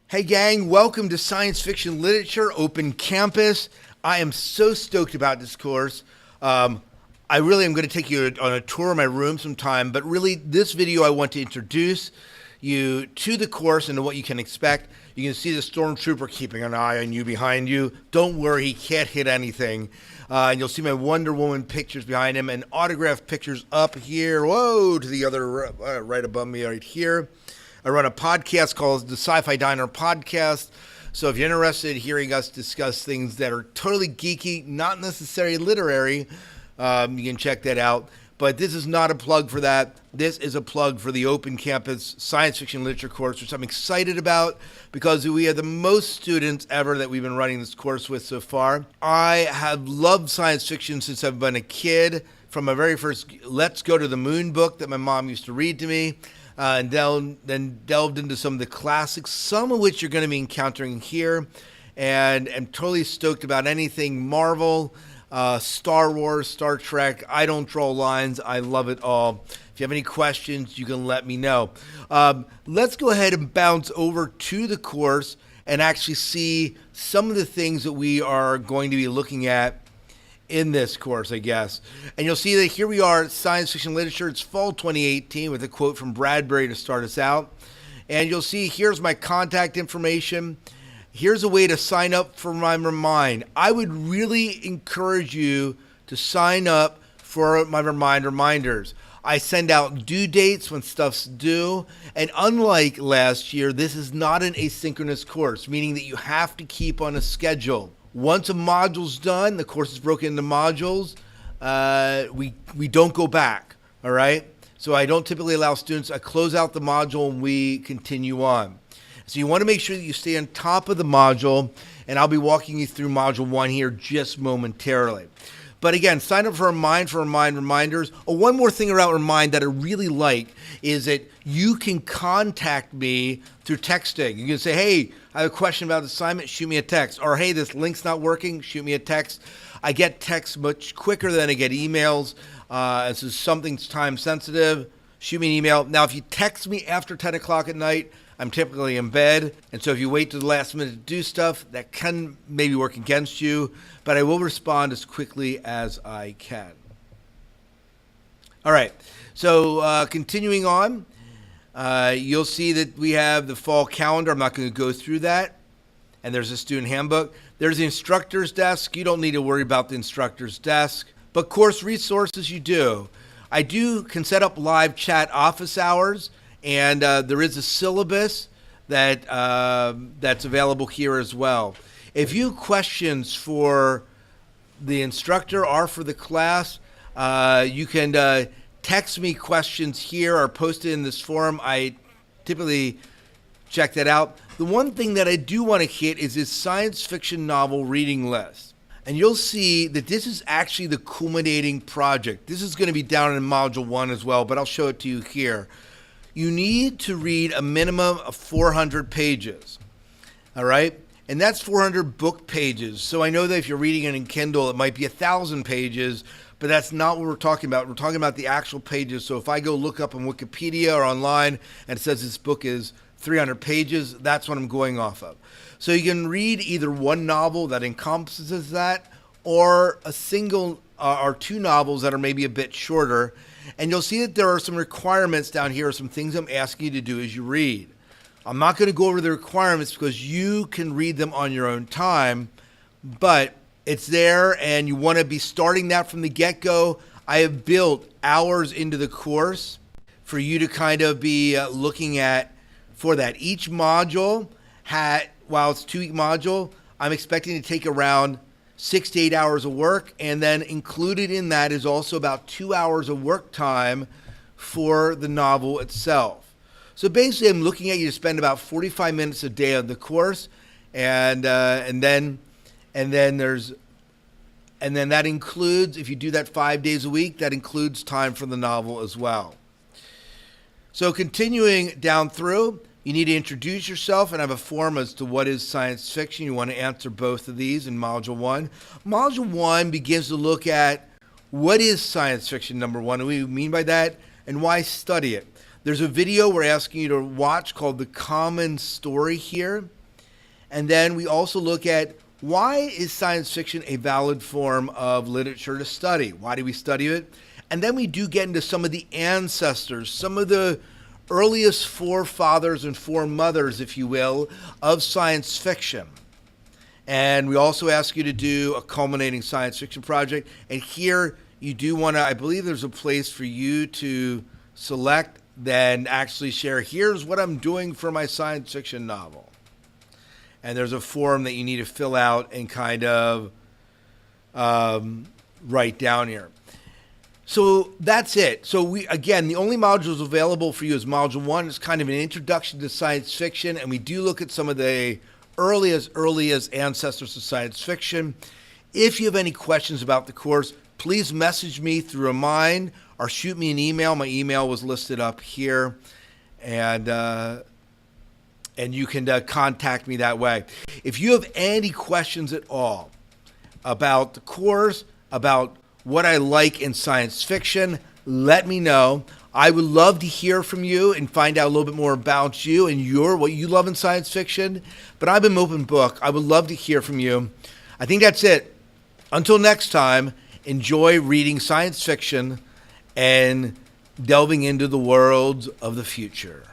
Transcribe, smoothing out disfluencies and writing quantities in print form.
Hey gang, welcome to Science Fiction Literature Open Campus. I am so stoked about this course. I really am going to take you on a tour of my room sometime, but really this video I want to introduce you to the course and to what you can expect. You can see the stormtrooper keeping an eye on you behind you. Don't worry, he can't hit anything. And you'll see my Wonder Woman pictures behind him and autographed pictures up here. Whoa, to the other right above me right here. I run a podcast called the Sci-Fi Diner Podcast. So if you're interested in hearing us discuss things that are totally geeky, not necessarily literary, you can check that out. But this is not a plug for that. This is a plug for the Open Campus Science Fiction Literature course, which I'm excited about because we have the most students ever that we've been running this course with so far. I have loved science fiction since I've been a kid. From my very first Let's Go to the Moon book that my mom used to read to me. And then delved into some of the classics, some of which you're going to be encountering here. And I'm totally stoked about anything Marvel, Star Wars, Star Trek. I don't draw lines. I love it all. If you have any questions, you can let me know. Let's go ahead and bounce over to the course and actually see some of the things that we are going to be looking at in this course, I guess. And you'll see that here we are at Science Fiction Literature. It's fall 2018 with a quote from Bradbury to start us out. And you'll see here's my contact information. Here's a way to sign up for my Remind. I would really encourage you to sign up for my reminders. I send out due dates when stuff's due. And unlike last year, this is not an asynchronous course, meaning that you have to keep on a schedule. Once a module's done, the course is broken into modules, we don't go back, all right? So I don't typically allow students, I close out the module and we continue on. So you want to make sure that you stay on top of the module, and I'll be walking you through module 1 here just momentarily. But again, sign up for reminders. Oh, one more thing about Remind that I really like is that you can contact me through texting. You can say, hey, I have a question about the assignment, shoot me a text. Or, hey, this link's not working, shoot me a text. I get texts much quicker than I get emails. And so something's time sensitive, shoot me an email. Now, if you text me after 10 o'clock at night, I'm typically in bed, and so if you wait to the last minute to do stuff, that can maybe work against you, but I will respond as quickly as I can. All right, so continuing on, you'll see that we have the fall calendar. I'm not going to go through that, and there's a student handbook. There's the instructor's desk. You don't need to worry about the instructor's desk, but course resources you do. I can set up live chat office hours. And there is a syllabus that's available here as well. If you have questions for the instructor or for the class, you can text me questions here or post it in this forum. I typically check that out. The one thing that I do want to hit is this science fiction novel reading list. And you'll see that this is actually the culminating project. This is going to be down in Module 1 as well, but I'll show it to you here. You need to read a minimum of 400 pages, all right? And that's 400 book pages. So I know that if you're reading it in Kindle, it might be 1,000 pages, but that's not what we're talking about. We're talking about the actual pages. So if I go look up on Wikipedia or online and it says this book is 300 pages, that's what I'm going off of. So you can read either one novel that encompasses that or a single or two novels that are maybe a bit shorter. And you'll see that there are some requirements down here, some things I'm asking you to do as you read. I'm not going to go over the requirements because you can read them on your own time, but it's there and you want to be starting that from the get-go. I have built hours into the course for you to kind of be looking at for that. Each module, while it's a 2-week module, I'm expecting to take around 6 to 8 hours of work, and then included in that is also about 2 hours of work time for the novel itself. So basically, I'm looking at you to spend about 45 minutes a day on the course, and then that includes, if you do that 5 days a week, that includes time for the novel as well. So continuing down through, you need to introduce yourself and have a form as to what is science fiction. You want to answer both of these in Module 1. Module 1 begins to look at what is science fiction, number one, and what we mean by that, and why study it. There's a video we're asking you to watch called The Common Story here. And then we also look at why is science fiction a valid form of literature to study? Why do we study it? And then we do get into some of the ancestors, some of the earliest forefathers and foremothers, if you will, of science fiction. And we also ask you to do a culminating science fiction project. And here you do want to, I believe there's a place for you to select, then actually share, here's what I'm doing for my science fiction novel. And there's a form that you need to fill out and kind of write down here. So that's it. So again, the only modules available for you is Module 1. It's kind of an introduction to science fiction, and we do look at some of the earliest ancestors of science fiction. If you have any questions about the course, please message me through Remind or shoot me an email. My email was listed up here, and you can contact me that way. If you have any questions at all about the course, about what I like in science fiction, let me know. I would love to hear from you and find out a little bit more about you and what you love in science fiction. But I'm an open book. I would love to hear from you. I think that's it. Until next time, enjoy reading science fiction and delving into the worlds of the future.